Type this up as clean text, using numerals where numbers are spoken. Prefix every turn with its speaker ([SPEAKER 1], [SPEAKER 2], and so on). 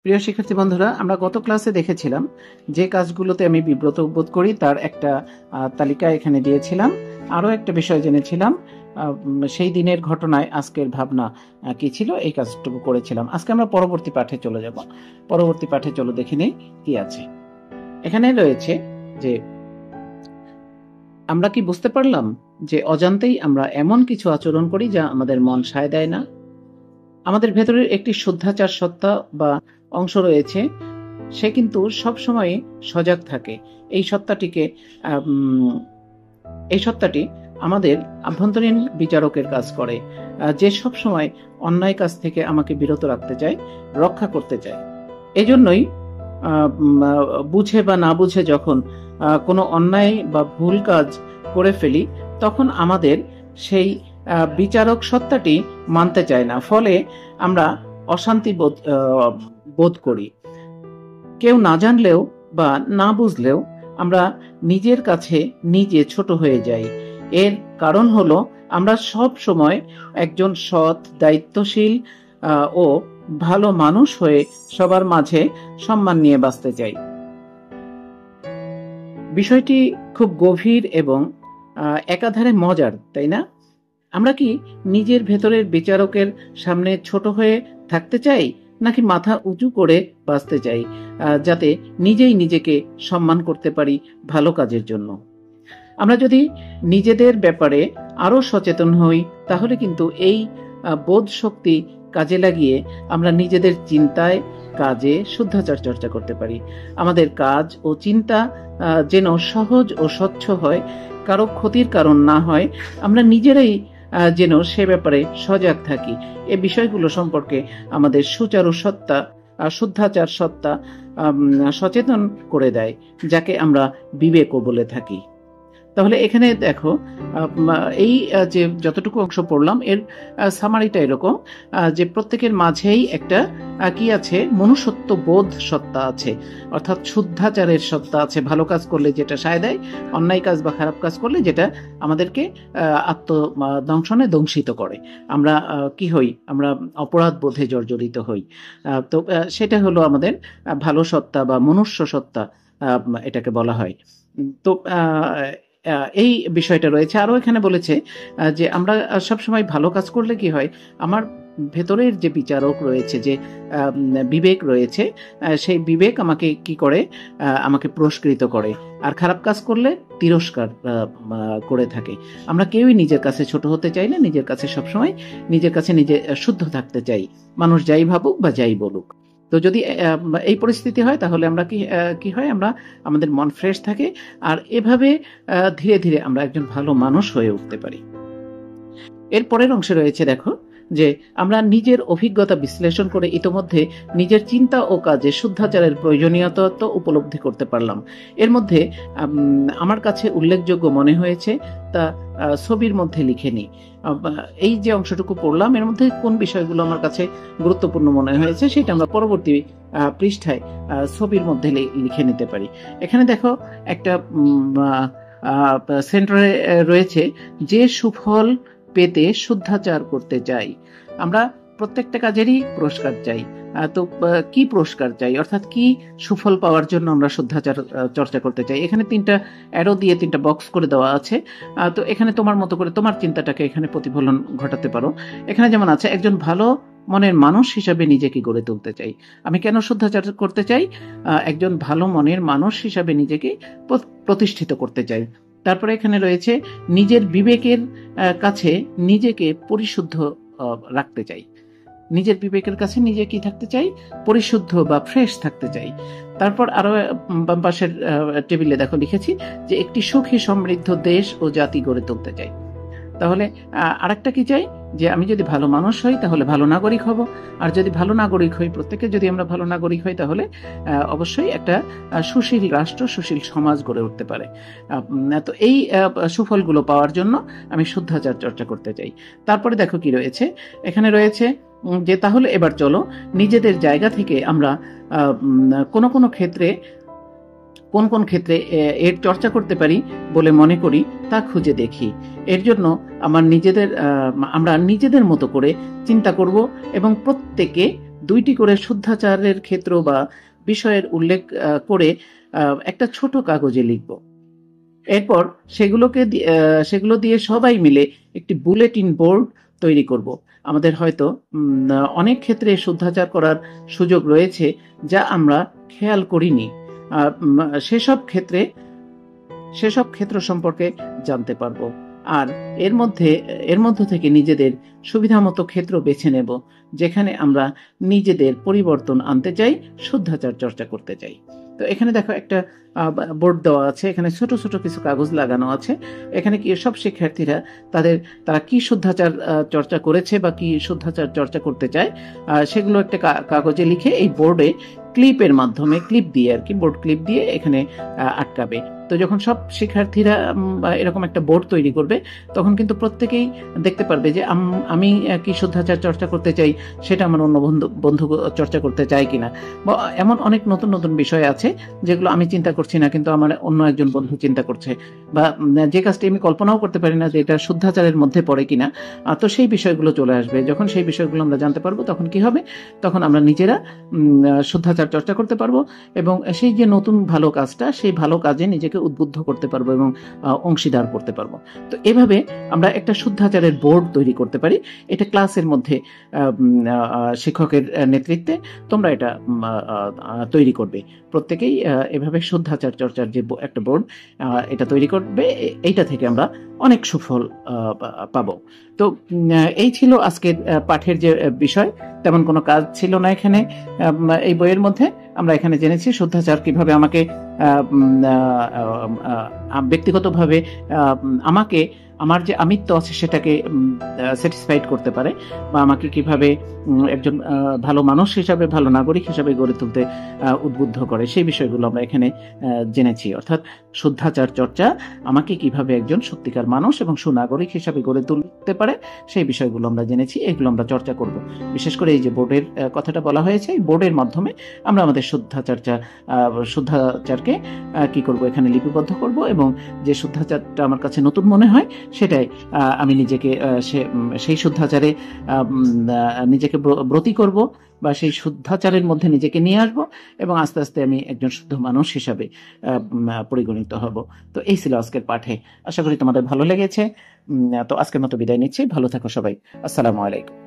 [SPEAKER 1] প্রিয় শিক্ষার্থী বন্ধুরা, আমরা গত ক্লাসে দেখেছিলাম যে কাজগুলোতে আমি বিব্রত বোধ করি তার একটা তালিকা এখানে দিয়েছিলাম। আরও একটা বিষয় জেনেছিলাম, সেই দিনের ঘটনায় আজকের ভাবনা কি ছিল, এই কাজটুকু করেছিলাম। আজকে আমরা পরবর্তী পাঠে চলে যাব। পরবর্তী পাঠে চলো দেখে নেই কি আছে। এখানে রয়েছে যে আমরা কি বুঝতে পারলাম যে অজান্তেই আমরা এমন কিছু আচরণ করি যা আমাদের মন সায় দেয় না। আমাদের ভেতরের একটি শুদ্ধাচার সত্তা বা অংশ রয়েছে, সে কিন্তু সব সময় সজাগ থাকে। এই সত্তাটি আমাদের আভ্যন্তরীণ বিচারকের কাজ করে, যে সব সময় অন্যায় কাজ থেকে আমাকে বিরত রাখতে চায়, রক্ষা করতে চায়। এজন্যই বুঝে বা না বুঝে যখন কোনো অন্যায় বা ভুল কাজ করে ফেলি, তখন আমাদের সেই বিচারক সত্তাটি মানতে চায় না, ফলে আমরা অশান্তি বোধ করি। কেউ না জানলেও বা না বুঝলেও আমরা নিজের কাছে নিজে ছোট হয়ে যাই। এর কারণ হলো আমরা সব সময় একজন সৎ, দায়িত্বশীল ও ভালো মানুষ হয়ে সবার মাঝে সম্মান নিয়ে বাঁচতে চাই। বিষয়টি খুব গভীর এবং একাধারে মজার, তাই না? আমরা কি নিজের ভেতরের বিচারকের সামনে ছোট হয়ে থাকতে চাই, নাকি মাথা উঁচু করে বাঁচতে চাই, যাতে নিজেই নিজেকে সম্মান করতে পারি ভালো কাজের জন্য? আমরা যদি নিজেদের ব্যাপারে আরো সচেতন হই, তাহলে কিন্তু এই বোধ শক্তি কাজে লাগিয়ে আমরা নিজেদের চিন্তায়, কাজে শুদ্ধাচার চর্চা করতে পারি। আমাদের কাজ ও চিন্তা যেন সহজ ও স্বচ্ছ হয়, কারো ক্ষতির কারণ না হয়, আমরা নিজেরাই যেন সে ব্যাপারে সজাগ থাকি। এই বিষয়গুলো সম্পর্কে আমাদের সুচারু সত্তা, শুদ্ধাচার সত্তা সচেতন করে দেয়, যাকে আমরা বিবেকও বলে থাকি। তাহলে এখানে দেখো, এই যে যতটুকু অংশ পড়লাম এর সামারিটা এরকম যে প্রত্যেকের মাঝেই একটা কি আছে, মনুষ্যত্ব বোধ সত্তা আছে, অর্থাৎ শুদ্ধাচারের সত্তা আছে। ভালো কাজ করলে যেটা সায় দেয়, অন্যায় কাজ বা খারাপ কাজ করলে যেটা আমাদেরকে আত্মদংশনে দংশিত করে, আমরা কি হই, আমরা অপরাধ বোধে জর্জরিত হই। তো সেটা হলো আমাদের ভালো সত্তা বা মনুষ্য সত্তা, এটাকে বলা হয়। তো এই বিষয়টা রয়েছে। আরো এখানে বলেছে যে আমরা সবসময় ভালো কাজ করলে কি হয়, আমার ভেতরের যে বিচারক রয়েছে, যে বিবেক রয়েছে, সেই বিবেক আমাকে কি করে, আমাকে পুরস্কৃত করে, আর খারাপ কাজ করলে তিরস্কার করে থাকে। আমরা কেউই নিজের কাছে ছোট হতে চাই না, নিজের কাছে সবসময় নিজে শুদ্ধ থাকতে চাই, মানুষ যাই ভাবুক বা যাই বলুক। তো যদি এই পরিস্থিতি হয়, তাহলে আমরা কি হয়, আমরা আমাদের মন ফ্রেশ থাকে, আর এভাবে ধীরে ধীরে আমরা একজন ভালো মানুষ হয়ে উঠতে পারি। এর পরের অংশে রয়েছে, দেখো, যে আমরা নিজের অভিজ্ঞতা বিশ্লেষণ করে ইতোমধ্যে নিজের চিন্তা ও কাজে শুদ্ধাচারের প্রয়োজনীয়তা তো উপলব্ধি করতে পারলাম। এর মধ্যে আমার কাছে উল্লেখযোগ্য মনে হয়েছে তা ছবির মধ্যে লিখে নিই। এই যে অংশটুকু পড়লাম, এর মধ্যে কোন বিষয়গুলো আমার কাছে গুরুত্বপূর্ণ মনে হয়েছে সেটা আমরা পরবর্তী পৃষ্ঠায় ছবির মধ্যে লিখে নিতে পারি। এখানে দেখো, একটা সেন্টারে রয়েছে, যে সুফল পেতে শুদ্ধাচার করতে চাই। আমরা প্রত্যেকটা কাজেরই পুরস্কার চাই। তো কি পুরস্কার চাই, অর্থাৎ কি সুফল পাওয়ার জন্য আমরা শুদ্ধাচার চর্চা করতে চাই? এখানে 3টা অ্যারো দিয়ে 3টা বক্স করে দেওয়া আছে। তো এখানে তোমার মতো করে তোমার চিন্তাটাকে এখানে প্রতিফলন ঘটাতে পারো। এখানে যেমন আছে, একজন ভালো মনের মানুষ হিসাবে নিজেকে গড়ে তুলতে চাই। আমি কেন শুদ্ধাচার করতে চাই? একজন ভালো মনের মানুষ হিসাবে নিজেকে প্রতিষ্ঠিত করতে চাই। তারপরে এখানে রয়েছে, নিজের বিবেকের কাছে নিজেকে পরিশুদ্ধ রাখতে চাই। নিজের বিবেকের কাছে নিজে কি থাকতে চাই? পরিশুদ্ধ বা ফ্রেশ থাকতে চাই। তারপর আরো বাম পাশের টেবিলে দেখো লিখেছি যে একটি সুখী সমৃদ্ধ দেশ ও জাতি গড়ে তুলতে চাই। তাহলে আরেকটা কি চাই, যে আমি যদি ভালো মানুষ হই তাহলে ভালো নাগরিক হব, আর যদি ভালো নাগরিক হই, প্রত্যেকে যদি আমরা ভালো নাগরিক হই, তাহলে অবশ্যই একটা সুশীল রাষ্ট্র, সুশীল সমাজ গড়ে উঠতে পারে। তো এই সুফলগুলো পাওয়ার জন্য আমি শুদ্ধাচার চর্চা করতে চাই। তারপরে দেখো কি রয়েছে, এখানে রয়েছে যে তাহলে এবার চলো নিজেদের জায়গা থেকে আমরা কোন কোন ক্ষেত্রে এর চর্চা করতে পারি বলে মনে করি তা খুঁজে দেখি। এর জন্য আমরা নিজেদের মতো করে চিন্তা করব এবং প্রত্যেকে 2টি করে শুদ্ধাচারের ক্ষেত্র বা বিষয়ের উল্লেখ করে একটা ছোট কাগজে লিখব। এরপর সেগুলো দিয়ে সবাই মিলে একটি বুলেটিন বোর্ড তৈরি করব। আমাদের হয়তো অনেক ক্ষেত্রে শুদ্ধাচার করার সুযোগ রয়েছে যা আমরা খেয়াল করিনি। সেসব ক্ষেত্র সম্পর্কে জানতে পারবো। আর এর মধ্যে থেকে নিজেদের সুবিধামতো ক্ষেত্র বেছে নেব যেখানে আমরা নিজেদের পরিবর্তন আনতে চাই, শুদ্ধাচার চর্চা করতে চাই। তো এখানে দেখো একটা বোর্ড দেওয়া আছে, এখানে ছোট ছোট কিছু কাগজ লাগানো আছে। এখানে কি সব শিক্ষার্থীরা তারা কি শুদ্ধাচার চর্চা করেছে বা কি শুদ্ধাচার চর্চা করতে চায় সেগুলো একটা কাগজে লিখে এই বোর্ডে ক্লিপের মাধ্যমে বোর্ড ক্লিপ দিয়ে এখানে আটকাবে। তো যখন সব শিক্ষার্থীরা এরকম একটা বোর্ড তৈরি করবে তখন কিন্তু প্রত্যেকেই দেখতে পারবে যে আমি কি শুদ্ধাচার চর্চা করতে চাই, সেটা আমার অন্য বন্ধু চর্চা করতে চায় কিনা। বা এমন অনেক নতুন নতুন বিষয় আছে যেগুলো আমি চিন্তা করছি না কিন্তু আমার অন্য একজন বন্ধু চিন্তা করছে, বা যে কাজটি আমি কল্পনাও করতে পারি না যে এটা শুদ্ধাচারের মধ্যে পড়ে কিনা। তো সেই বিষয়গুলো চলে আসবে। যখন সেই বিষয়গুলো আমরা জানতে পারবো তখন কি হবে, তখন আমরা নিজেরা শুদ্ধাচার চর্চা করতে পারবো এবং সেই যে নতুন ভালো কাজটা, সেই ভালো কাজে নিজেকে উদ্বুদ্ধ করতে পারবো এবং অংশীদার করতে পারবো। তো এভাবে আমরা একটা শুদ্ধাচারের বোর্ড তৈরি করতে পারি। এটা ক্লাসের মধ্যে শিক্ষকের নেতৃত্বে তোমরা এটা তৈরি করবে। প্রত্যেকেই এভাবে শুদ্ধাচার চর্চার যে একটা বোর্ড এটা তৈরি করবে। এইটা থেকে আমরা অনেক সুফল পাবো। তো এই ছিল আজকের পাঠের যে বিষয়। তেমন কোনো কাজ ছিল না এখানে। এই বইয়ের মধ্যে আমরা এখানে জেনেছি শুদ্ধাচার কিভাবে আমাকে ব্যক্তিগতভাবে আমাকে আমার যে আমিত্ব আছে সেটাকে স্যাটিসফাইড করতে পারে, বা আমাকে কিভাবে একজন ভালো মানুষ হিসাবে, ভালো নাগরিক হিসাবে গড়ে তুলতে উদ্বুদ্ধ করে, সেই বিষয়গুলো আমরা এখানে জেনেছি। অর্থাৎ শুদ্ধাচার চর্চা আমাকে কিভাবে একজন সত্যিকার মানুষ এবং সুনাগরিক হিসাবে গড়ে তুলতে পারে, সেই বিষয়গুলো আমরা জেনেছি। এগুলো আমরা চর্চা করব। বিশেষ করে এই যে বোর্ডের কথাটা বলা হয়েছে, এই বোর্ডের মাধ্যমে আমরা আমাদের শুদ্ধাচারকে কি করব, এখানে লিপিবদ্ধ করব এবং যে শুদ্ধাচারটা আমার কাছে নতুন মনে হয় সেটাই আমি নিজেকে সেই শুদ্ধাচারে নিজেকে ব্রতী করব বা সেই শুদ্ধাচারের মধ্যে নিজেকে নিয়ে আসব এবং আস্তে আস্তে আমি একজন শুদ্ধ মানুষ হিসাবে পরিগণিত হব। তো এই ছিল আজকের পাঠে। আশা করি তোমাদের ভালো লেগেছে। তো আজকের মতো বিদায় নিচ্ছি। ভালো থাকো সবাই। আসসালামু আলাইকুম।